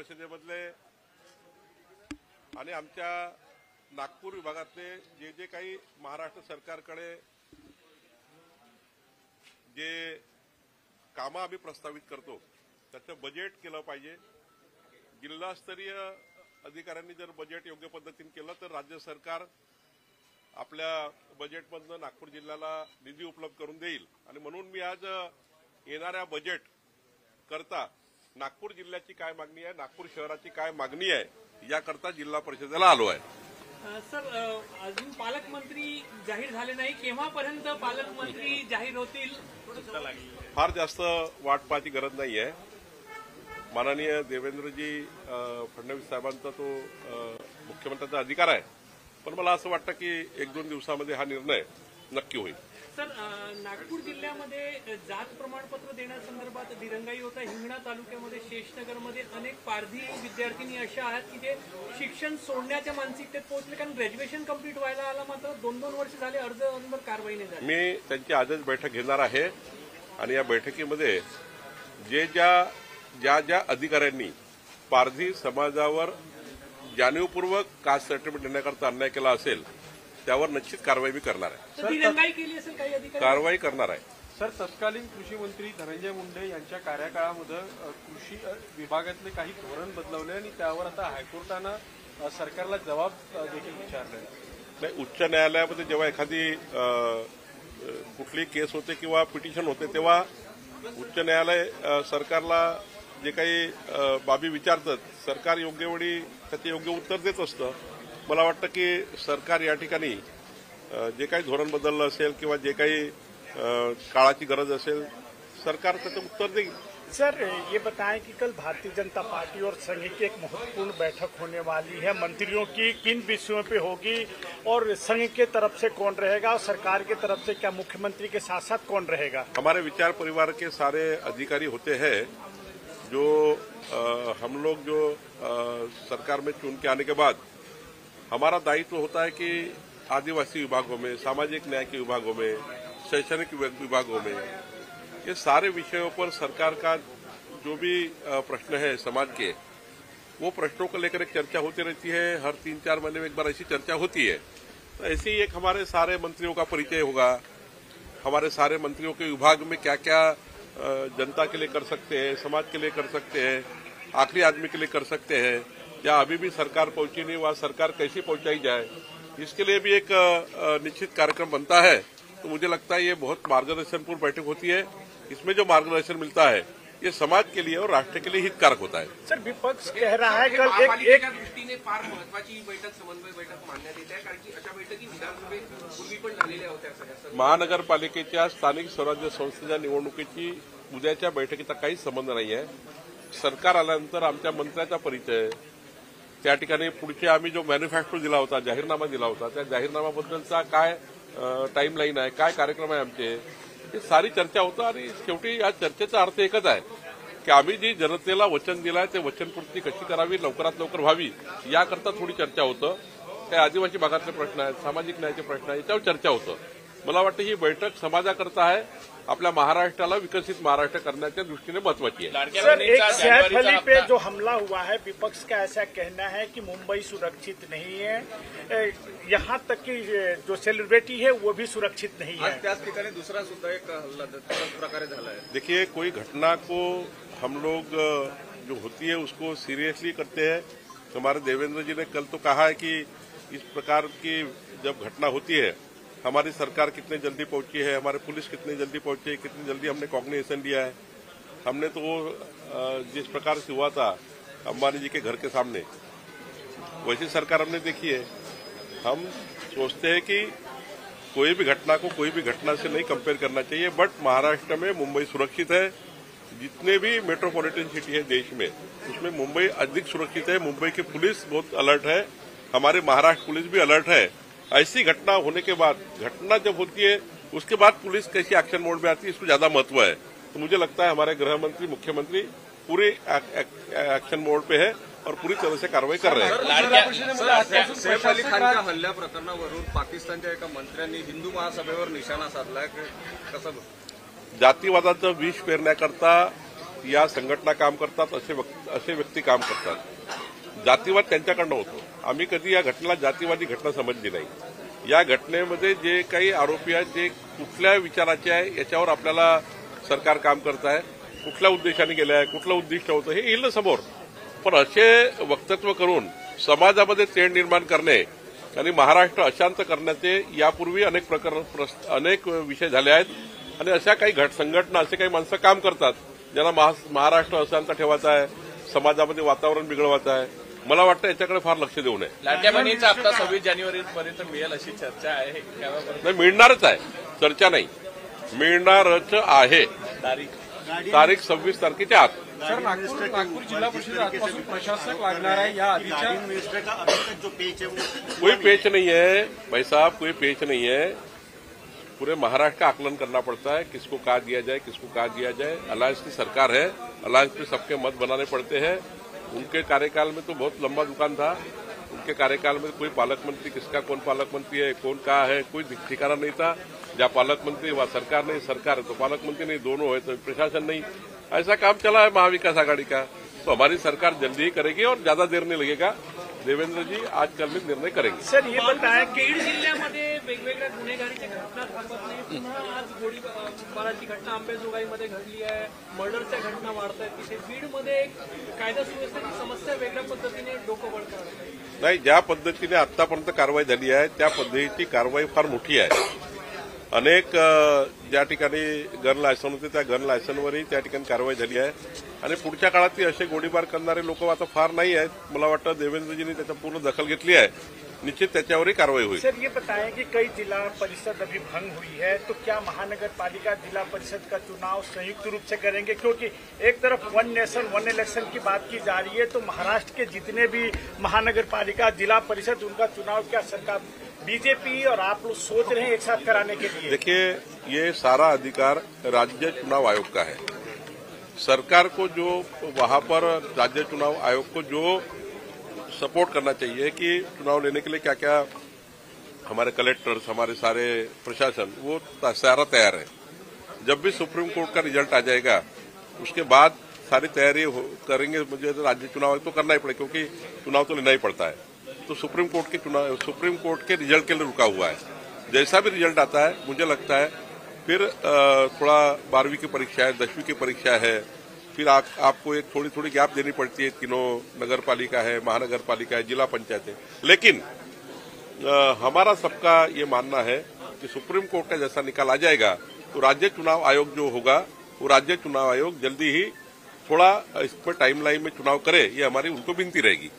परिषदेमधले आणि आमच्या नागपूर विभागातले जे जे काही महाराष्ट्र सरकारकडे जे कामं आम्ही प्रस्तावित करतो त्याचं बजेट केलं पाहिजे। जिल्हास्तरीय अधिकाऱ्यांनी जर बजेट योग्य पद्धतीने केलं तर राज्य सरकार आपल्या बजेटमधून नागपूर जिल्ह्याला निधी उपलब्ध करून देईल आणि म्हणून मी आज येणाऱ्या बजेट करता नागपूर जिल्ह्याची काय मागणी आहे, नागपूर शहराची काय मागणी आहे याकरता जिल्हा परिषदेला आलो आहे। सर, अजून पालकमंत्री जाहीर झाले नाही, केव्हापर्यंत पालकमंत्री जाहीर होतील? फार जास्त वाट पाहायची गरज नाही आहे। माननीय देवेंद्रजी फडणवीस साहेबांचा तो मुख्यमंत्र्यांचा अधिकार आहे, पण मला असं वाटतं की 1-2 दिवसामध्ये हा निर्णय नक्की होईल। सर, नागपूर जिल्ह्यामध्ये जात प्रमाणपत्र देण्यासंदर्भात दिरंगाई होता। हिंगणा तालुक्यामध्ये शेषनगरमध्ये अनेक पारधी विद्यार्थिनी अशा आहेत की जे शिक्षण सोडण्याच्या मानसिकतेत पोहोचले, कारण ग्रॅज्युएशन कंप्लीट व्हायला आला मात्र 2-2 वर्ष झाले अर्जावर कारवाई नाही झाली। मी त्यांची आजच बैठक घेणार आहे आणि या बैठकीमध्ये ज्या अधिकाऱ्यांनी पारधी समाजावर जाणीवपूर्वक कास्ट सर्टिफिकेट देण्याकरता अन्याय केला असेल त्यावर निश्चित कारवाई मी करणार आहे। दिरंगाई केली असेल काही अधिकारी, कारवाई करणार आहे। सर, तत्कालीन कृषी मंत्री धनंजय मुंडे यांच्या कार्यकाळामध्ये कृषी विभागातले काही धोरण बदलवले आणि त्यावर आता हायकोर्टानं सरकारला जबाब देखील विचारले नाही। उच्च न्यायालयामध्ये जेव्हा एखादी कुठली केस होते किंवा पिटिशन होते तेव्हा उच्च न्यायालय सरकारला जे काही बाबी विचारतात सरकार योग्य वेळी त्याचे योग्य उत्तर देत असतं। मला वाटतं की सरकार या ठिकाणी जे काही धोरण बदललं असेल किंवा जे काही काळाची गरज असेल सरकार त्याचं उत्तर देईल। सर, ये बताएं कि कल भारतीय जनता पार्टी और संघ की एक महत्वपूर्ण बैठक होने वाली है, मंत्रियों की किन विषयों पे होगी और संघ के तरफ से कौन रहेगा और सरकार के तरफ से क्या मुख्यमंत्री के साथ साथ कौन रहेगा? हमारे विचार परिवार के सारे अधिकारी होते हैं जो हम लोग जो सरकार में चुन के आने के बाद हमारा दायित्व होता है कि आदिवासी विभागों में, सामाजिक न्याय के विभागों में, शैक्षणिक विभागों में ये सारे विषयों पर सरकार का जो भी प्रश्न है समाज के वो प्रश्नों को लेकर एक चर्चा होती रहती है। हर 3-4 महीने में एक बार ऐसी चर्चा होती है। तो ऐसे ही एक हमारे सारे मंत्रियों का परिचय होगा, हमारे सारे मंत्रियों के विभाग में क्या क्या जनता के लिए कर सकते हैं, समाज के लिए कर सकते हैं, आखिरी आदमी के लिए कर सकते हैं, या अभी भी सरकार पहुंची नहीं वहाँ सरकार कैसी पहुंचाई जाए, इसके लिए भी एक निश्चित कार्यक्रम बनता है। तो मुझे लगता है ये बहुत मार्गदर्शनपूर्ण बैठक होती है। इसमें जो मार्गदर्शन मिलता है ये समाज के लिए और राष्ट्र के लिए हितकारक होता है। सर, विपक्ष कह रहा है कल एक दृष्टीने फार महत्वाची बैठक, समन्वय बैठक मानण्यात येते आहे, कारण की अशा बैठकी विधानसभेपूर्वी पण झालेल्या होत्या। महानगरपालिकेच्या स्थानिक स्वराज्य संस्थेच्या निवडणुकीची उद्याच्या बैठकीचा काही संबंध नाही आहे। सरकार आल्यानंतर आमच्या मंत्र्याचा परिचय, त्या ठिकाणी पुढचे आम्ही जो मॅन्युफॅक्चर दिला होता, जाहीरनामा दिला होता, त्या जाहीरनामाबद्दलचा काय टाईमलाईन आहे, काय कार्यक्रम आहे आमचे, ही सारी चर्चा होतं आणि शेवटी या चर्चेचा अर्थ एकच आहे की आम्ही जी जनतेला वचन दिलं आहे ते वचनपूर्ती कशी करावी, लवकरात लवकर व्हावी याकरता थोडी चर्चा होतं। काही आदिवासी भागातले प्रश्न आहेत, सामाजिक न्यायाचे प्रश्न आहेत, याच्यावर चर्चा होतं। मला वाटतं ही बैठक समाजाकरता आहे, आपल्या महाराष्ट्राला विकसित महाराष्ट्र करण्याच्या दृष्टीने महत्वाची आहे। सर, एक सैफ अली पे जो हमला हुआ है, विपक्ष का ऐसा कहना है कि मुंबई सुरक्षित नहीं है, यहाँ तक कि जो सेलिब्रिटी है वो भी सुरक्षित नहीं है। त्याच ठिकाणी दुसरा सुद्धा एक हल्ला प्रकारे झाला है। देखिए, कोई घटना को हम लोग जो होती है उसको सीरियसली करते हैं। हमारे देवेंद्र जी ने कल तो कहा है कि इस प्रकार की जब घटना होती है हमारी सरकार कितने जल्दी पहुंची है, हमारे पुलिस कितनी जल्दी पहुंची है, कितनी जल्दी हमने कॉग्निशन लिया है। हमने तो वो जिस प्रकार से हुआ था अंबानी जी के घर के सामने वैसी सरकार हमने देखी है। हम सोचते हैं कि कोई भी घटना को कोई भी घटना से नहीं कंपेयर करना चाहिए, बट महाराष्ट्र में मुंबई सुरक्षित है। जितने भी मेट्रोपॉलिटन सिटी है देश में उसमें मुंबई अधिक सुरक्षित है। मुंबई की पुलिस बहुत अलर्ट है, हमारे महाराष्ट्र पुलिस भी अलर्ट है। ऐसी घटना होने के बाद, घटना जब होती है उसके बाद पुलिस कैसी एक्शन मोड में आती है इसको ज्यादा महत्व है। तो मुझे लगता है हमारे गृह मंत्री, मुख्यमंत्री पूरे एक्शन मोड पे है और पूरी तरह से कारवाई कर रहे हैं। सैफ अली खानच्या हल्ल्या प्रकरणावरून पाकिस्तानच्या एका मंत्र्यांनी हिंदू महासभेवर निशाणा साधलाय, कसं? जातीवादाचं विष पेरण्याकरता या संघटना काम करतात, असे व्यक्ती काम करतात. जातीवाद त्यांच्याकडनं होतो. आम्ही कधी या घटनेला जातीवादी घटना समजली नाही. या घटनेमध्ये जे काही आरोपी आहेत जे कुठल्या विचाराचे आहे याच्यावर आपल्याला सरकार काम करत आहे, कुठल्या उद्देशाने गेले आहे, कुठलं उद्दिष्ट होतं हे येईल समोर. पण असे वक्तव्य करून समाजामध्ये तेढ निर्माण करणे आणि महाराष्ट्र अशांत करण्याचे यापूर्वी अनेक विषय झाले आहेत. आणि अशा काही संघटना, असे काही माणसं काम करतात ज्यांना महाराष्ट्र अशांत ठेवायचा आहे, समाजामध्ये वातावरण बिघडवायचं आहे. मला वाटतं याच्याकडे फार लक्ष देऊ नये. लाडक्या बहिणीचा हप्ता 26 जानेवारीपर्यंत मिळेल अशी चर्चा आहे. नाही, मिळणारच आहे, चर्चा नाही, मिळणारच आहे. तारीख 26 तारखेच्या आत. सर, नागपूर जिल्हा परिषद आजपासून प्रशासक लागणार आहे. या आधीच्या कोई पेच नहीं है भाई साहब, कोई पेच नहीं है. पूरे महाराष्ट्र का आकलन करना पड़ता है, किसको कहा दिया जाए, किसको कहा दिया जाए. अलायंस की सरकार है, अलायंस में सबके मत बनाने पड़ते हैं. उनके कार्यकाल में तो बहुत लंबा दुकान था. उनके कार्यकाल में कोई पालक मंत्री, किसका कौन पालक मंत्री है, कौन कहा है, कोई ठिकाना नहीं था. जहाँ पालक मंत्री वहाँ सरकार नहीं, सरकार है तो पालक मंत्री नहीं, दोनों है तो प्रशासन नहीं. ऐसा काम चला है महाविकास आघाड़ी का. तो हमारी सरकार जल्दी ही करेगी और ज्यादा देर नहीं लगेगा. देवेंद्र जी आज कल में निर्णय करेंगे. सर, ये बताएं कि बीड जिल्ह्यामध्ये वेगवेगळ्या गुन्हेगारीच्या घटना थांबत नाही. पुन्हा आज गोळीबाराची घटना अंबेजोगाईमध्ये घडली आहे. मर्डरच्या घटना वाढत आहेत. तिथे बीडमध्ये एक कायदा सुव्यवस्थेची समस्या वेगळ्या पद्धतीने डोकं वळ करत आहे. नाही, ज्या पद्धतीने आतापर्यंत कारवाई झाली आहे त्या पद्धतीची कारवाई फार मोठी आहे. अनेक ज्या ठिकाणी गन लायसन होते त्या गन लायसनवरही त्या ठिकाणी कारवाई झाली आहे. आणि पुढच्या काळात असे गोळीबार करणारे लोक आता फार नाही आहेत. मला वाटतं देवेंद्रजींनी त्याचा पूर्ण दखल घेतली आहे. निश्चित त्याच्यावरही कारवाई होईल. सर, ये बताएं कि कई जिला परिषद अभी भंग हुई है, तो क्या महानगर पालिका जिला परिषद का चुनाव संयुक्त रूप से करेंगे? क्योंकि एक तरफ वन नेशन वन इलेक्शन की बात की जा रही है, तो महाराष्ट्र के जितने भी महानगर पालिका जिला परिषद उनका चुनाव क्या सरकार बीजेपी और आप लोग सोच रहे हैं एक साथ कराने के लिए? देखिए, ये सारा अधिकार राज्य चुनाव आयोग का है. सरकार को जो वहां पर राज्य चुनाव आयोग को जो सपोर्ट करना चाहिए कि चुनाव लेने के लिए क्या क्या हमारे कलेक्टर्स, हमारे सारे प्रशासन वो सारा तैयार है. जब भी सुप्रीम कोर्ट का रिजल्ट आ जाएगा उसके बाद सारी तैयारी करेंगे. मुझे तो राज्य चुनाव तो करना ही पड़ेगा क्योंकि चुनाव तो लेना ही पड़ता है. तो सुप्रीम कोर्ट के रिजल्ट के लिए रुका हुआ है. जैसा भी रिजल्ट आता है मुझे लगता है फिर थोड़ा 12वीं की परीक्षा है, 10वीं की परीक्षा है, फिर आपको एक थोड़ी थोड़ी गैप देनी पड़ती है. तीनों नगर पालिका है, महानगर पालिका है, जिला पंचायत है. लेकिन हमारा सबका ये मानना है कि सुप्रीम कोर्ट का जैसा निकाल आ जाएगा तो राज्य चुनाव आयोग जो होगा वो राज्य चुनाव आयोग जल्दी ही थोड़ा इस पर टाइमलाइन में चुनाव करे, ये हमारी उनको विनती रहेगी.